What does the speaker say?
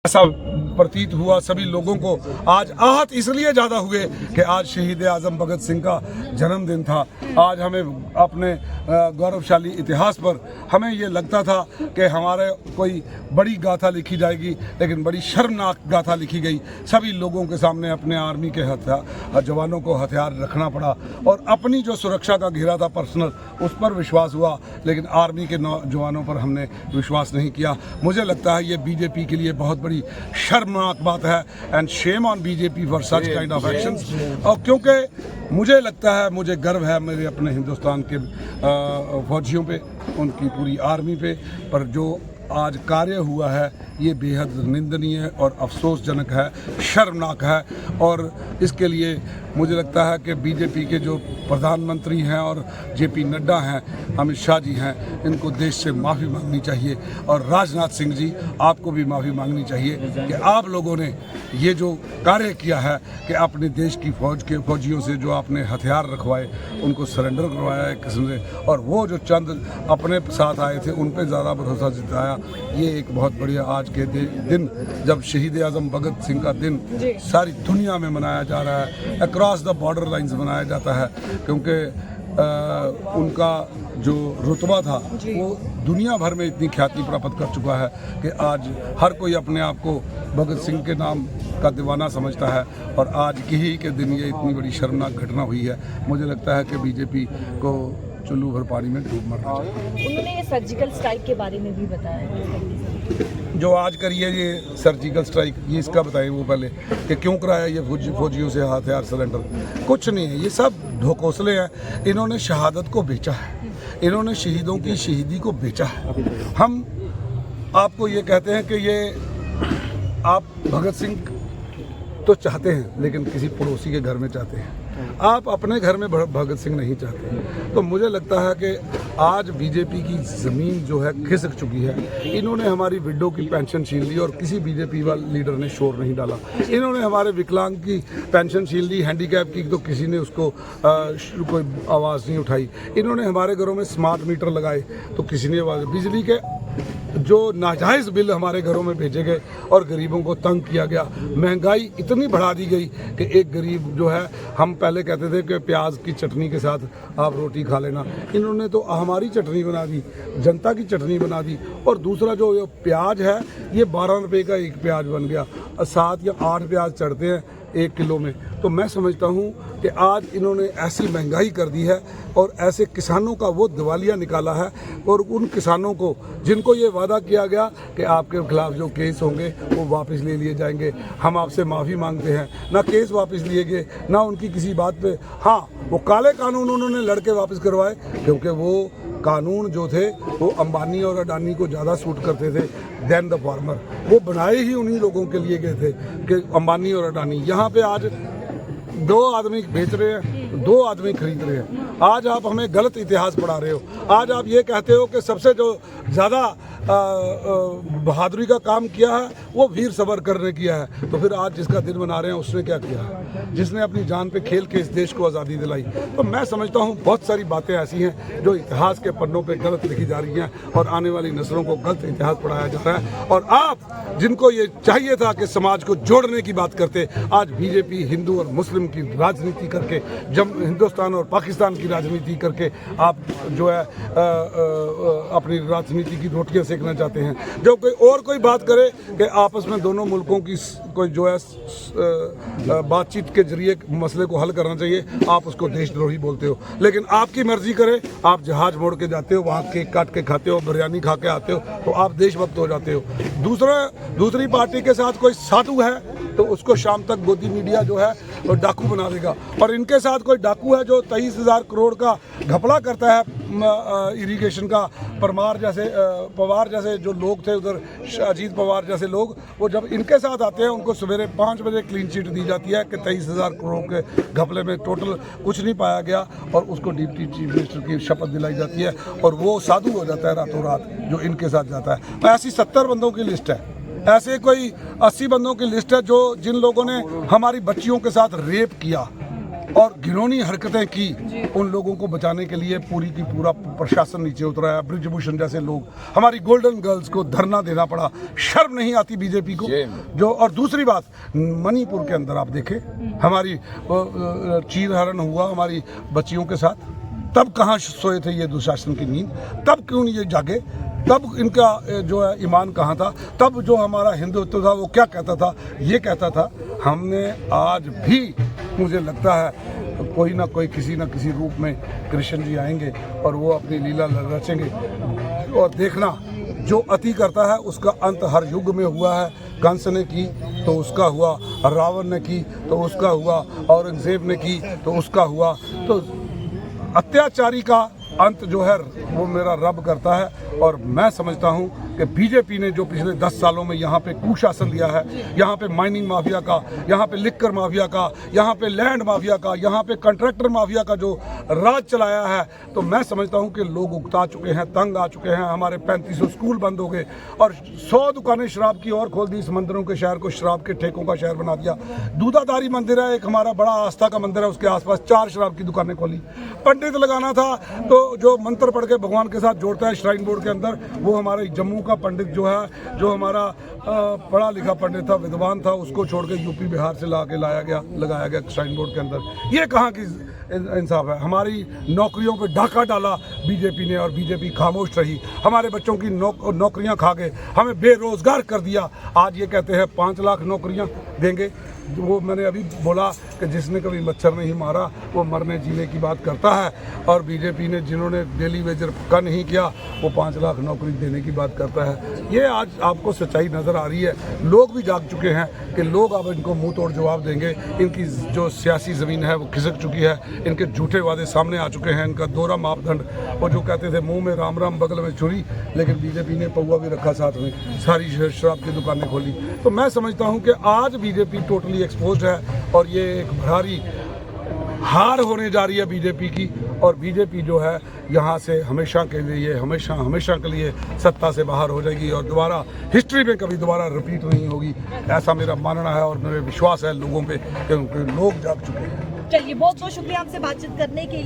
ऐसा प्रतीत हुआ सभी लोगों को। आज आहत इसलिए ज़्यादा हुए कि आज शहीद आज़म भगत सिंह का जन्मदिन था। आज हमें अपने गौरवशाली इतिहास पर हमें ये लगता था कि हमारे कोई बड़ी गाथा लिखी जाएगी, लेकिन बड़ी शर्मनाक गाथा लिखी गई। सभी लोगों के सामने अपने आर्मी के जवानों को हथियार रखना पड़ा और अपनी जो सुरक्षा का घेरा था पर्सनल, उस पर विश्वास हुआ, लेकिन आर्मी के जवानों पर हमने विश्वास नहीं किया। मुझे लगता है ये बीजेपी के लिए बहुत बड़ी शर्मनाक बात है and shame on BJP for such kind of actions. और क्योंकि मुझे लगता है, मुझे गर्व है मेरे अपने हिंदुस्तान के फौजियों पे, उनकी पूरी आर्मी पे, पर जो आज कार्य हुआ है ये बेहद निंदनीय और अफसोसजनक है, शर्मनाक है। और इसके लिए मुझे लगता है कि बीजेपी के जो प्रधानमंत्री हैं और जेपी नड्डा हैं, अमित शाह जी हैं, इनको देश से माफ़ी मांगनी चाहिए। और राजनाथ सिंह जी, आपको भी माफ़ी मांगनी चाहिए कि आप लोगों ने ये जो कार्य किया है कि अपने देश की फौज के फौजियों से जो आपने हथियार रखवाए, उनको सरेंडर करवाया एक किस्म से, और वो जो चंद अपने साथ आए थे उन पर ज़्यादा भरोसा जताया। ये एक बहुत बढ़िया आज के दिन, जब शहीद आज़म भगत सिंह का दिन सारी दुनिया में मनाया जा रहा है, अक्रॉस द बॉर्डर लाइंस मनाया जाता है, क्योंकि उनका जो रुतबा था वो दुनिया भर में इतनी ख्याति प्राप्त कर चुका है कि आज हर कोई अपने आप को भगत सिंह के नाम का दीवाना समझता है। और आज की ही के दिन ये इतनी बड़ी शर्मनाक घटना हुई है। मुझे लगता है कि बीजेपी को चुल्लू भर पानी में डूब मरना चाहिए। उन्होंने ये सर्जिकल स्ट्राइक के बारे में भी बताया, जो आज करी है ये सर्जिकल स्ट्राइक, ये इसका बताएं वो पहले कि क्यों कराया ये फौजियों से हथियार सरेंडर। कुछ नहीं है, ये सब ढकोसले हैं। इन्होंने शहादत को बेचा है, इन्होंने शहीदों की शहीदी को बेचा है। हम आपको ये कहते हैं कि ये आप भगत सिंह तो चाहते हैं, लेकिन किसी पड़ोसी के घर में चाहते हैं, आप अपने घर में भगत सिंह नहीं चाहते। तो मुझे लगता है कि आज बीजेपी की ज़मीन जो है खिसक चुकी है। इन्होंने हमारी विडो की पेंशन छीन ली और किसी बीजेपी वाले लीडर ने शोर नहीं डाला। इन्होंने हमारे विकलांग की पेंशन छीन ली, हैंडीकैप की तो किसी ने उसको कोई आवाज़ नहीं उठाई। इन्होंने हमारे घरों में स्मार्ट मीटर लगाए तो किसी ने आवाज़, बिजली के जो नाजायज़ बिल हमारे घरों में भेजे गए और गरीबों को तंग किया गया। महंगाई इतनी बढ़ा दी गई कि एक गरीब जो है, हम पहले कहते थे कि प्याज की चटनी के साथ आप रोटी खा लेना, इन्होंने तो हमारी चटनी बना दी, जनता की चटनी बना दी। और दूसरा जो ये प्याज है, ये 12 रुपये का एक प्याज बन गया, 7 या 8 प्याज चढ़ते हैं 1 किलो में। तो मैं समझता हूँ कि आज इन्होंने ऐसी महंगाई कर दी है और ऐसे किसानों का वो दिवालिया निकाला है। और उन किसानों को जिनको ये वादा किया गया कि आपके खिलाफ जो केस होंगे वो वापस ले लिए जाएंगे, हम आपसे माफ़ी मांगते हैं, ना केस वापस लिए गए, ना उनकी किसी बात पे। हाँ, वो काले कानून उन्होंने लड़के वापस करवाए, क्योंकि वो कानून जो थे वो अंबानी और अडानी को ज़्यादा सूट करते थे देन द फार्मर। वो बनाए ही उन्हीं लोगों के लिए गए थे कि अंबानी और अडानी। यहाँ पे आज 2 आदमी बेच रहे हैं, 2 आदमी खरीद रहे हैं। आज आप हमें गलत इतिहास पढ़ा रहे हो। आज आप ये कहते हो कि सबसे जो ज़्यादा बहादुरी का काम किया है वो वीर सावरकर ने किया है, तो फिर आज जिसका दिन मना रहे हैं उसने क्या किया है, जिसने अपनी जान पे खेल के इस देश को आज़ादी दिलाई। तो मैं समझता हूँ बहुत सारी बातें ऐसी हैं जो इतिहास के पन्नों पे गलत लिखी जा रही हैं और आने वाली नस्लों को गलत इतिहास पढ़ाया जा रहा है। और आप जिनको ये चाहिए था कि समाज को जोड़ने की बात करते, आज बीजेपी हिंदू और मुस्लिम की राजनीति करके, जब हिंदुस्तान और पाकिस्तान की राजनीति करके आप जो है अपनी राजनीति की रोटियां सेकना चाहते हैं। जो कोई बात करे कि आपस में दोनों मुल्कों की कोई जो है बातचीत के जरिए मसले को हल करना चाहिए, आप उसको देशद्रोही बोलते हो। लेकिन आपकी मर्जी करे, आप जहाज मोड़ के जाते हो, वहाँ केक काट के खाते हो, बिरयानी खा के आते हो, तो आप देशभक्त हो जाते हो। दूसरी पार्टी के साथ कोई साधु है तो उसको शाम तक गोदी मीडिया जो है वो डाकू बना देगा। और इनके साथ कोई डाकू है जो 23,000 करोड़ का घपला करता है इरिगेशन का, पवार जैसे जो लोग थे उधर, अजीत पवार जैसे लोग, वो जब इनके साथ आते हैं उनको सवेरे 5 बजे क्लीन चिट दी जाती है कि 23,000 करोड़ के घपले में टोटल कुछ नहीं पाया गया, और उसको डिप्टी चीफ मिनिस्टर की शपथ दिलाई जाती है और वो साधु हो जाता है रातों रात जो इनके साथ जाता है। तो ऐसी 70 बंदों की लिस्ट है, ऐसे कोई 80 बंदों की लिस्ट है जिन लोगों ने हमारी बच्चियों के साथ रेप किया, और घिनौनी हरकतें की, उन लोगों को बचाने के लिए पूरी की पूरा प्रशासन नीचे उतरा है। ब्रिजभूषण जैसे लोग, हमारी गोल्डन गर्ल्स को धरना देना पड़ा। शर्म नहीं आती बीजेपी को जो। और दूसरी बात, मणिपुर के अंदर आप देखें, हमारी चीरहरण हुआ हमारी बच्चियों के साथ, तब कहाँ सोए थे ये दुशासन की नींद? तब क्यों नहीं ये जागे? तब इनका जो है ईमान कहाँ था? तब जो हमारा हिंदुत्व था वो क्या कहता था? ये कहता था हमने आज भी, मुझे लगता है कोई ना कोई किसी न किसी रूप में कृष्ण जी आएंगे और वो अपनी लीला रचेंगे। और देखना, जो अति करता है उसका अंत हर युग में हुआ है। कंस ने की तो उसका हुआ, रावण ने की तो उसका हुआ, औरंगजेब ने की तो उसका हुआ। तो अत्याचारी का अंत जो है वो मेरा रब करता है। और मैं समझता हूँ कि बीजेपी ने जो पिछले 10 सालों में यहाँ पे कुशासन दिया है, यहाँ पे माइनिंग माफिया का, यहाँ पे लिक्कर माफिया का, यहाँ पे लैंड माफिया का, यहाँ पे कॉन्ट्रैक्टर माफिया का जो राज चलाया है, तो मैं समझता हूँ कि लोग उकता चुके हैं, तंग आ चुके हैं। हमारे 3500 स्कूल बंद हो गए और 100 दुकानें शराब की और खोल दी। इस मंदिरों के शहर को शराब के ठेकों का शहर बना दिया। दूधाधारी मंदिर है एक हमारा बड़ा आस्था का मंदिर है, उसके आसपास 4 शराब की दुकानें खोली। पंडित लगाना था तो जो मंत्र पढ़ के भगवान के साथ जोड़ता है श्राइन बोर्ड के अंदर, वो हमारे जम्मू का पंडित जो है, जो हमारा पढ़ा लिखा पंडित था, विद्वान था, उसको छोड़ के यूपी बिहार से लगाया गया श्राइन बोर्ड के अंदर। ये कहाँ की इंसाफ है? हमारी नौकरियों पे डाका डाला बीजेपी ने और बीजेपी खामोश रही। हमारे बच्चों की नौकरियां खा गए, हमें बेरोजगार कर दिया। आज ये कहते हैं 5 लाख नौकरियां देंगे। वो मैंने अभी बोला कि जिसने कभी मच्छर नहीं मारा वो मरने जीने की बात करता है, और बीजेपी ने जिन्होंने डेली वेजर का नहीं किया वो 5 लाख नौकरी देने की बात करता है। ये आज आपको सच्चाई नज़र आ रही है। लोग भी जाग चुके हैं कि लोग अब इनको मुंह तोड़ जवाब देंगे। इनकी जो सियासी ज़मीन है वो खिसक चुकी है, इनके झूठे वादे सामने आ चुके हैं, इनका दोहरा मापदंड। वो जो कहते थे मुंह में राम राम बगल में छुरी, लेकिन बीजेपी ने पौवा भी रखा साथ में, सारी शराब की दुकानें खोली। तो मैं समझता हूँ कि आज बीजेपी टोटली एक्सपोज्ड है और ये एक भारी हार होने जा रही है बीजेपी की। और बीजेपी जो है यहाँ से हमेशा के लिए हमेशा के लिए सत्ता से बाहर हो जाएगी और दोबारा हिस्ट्री में कभी दोबारा रिपीट नहीं होगी, ऐसा मेरा मानना है और मेरे विश्वास है लोगों पे, क्योंकि लोग जाग चुके हैं। चलिए, बहुत बहुत शुक्रिया आपसे बातचीत करने के लिए।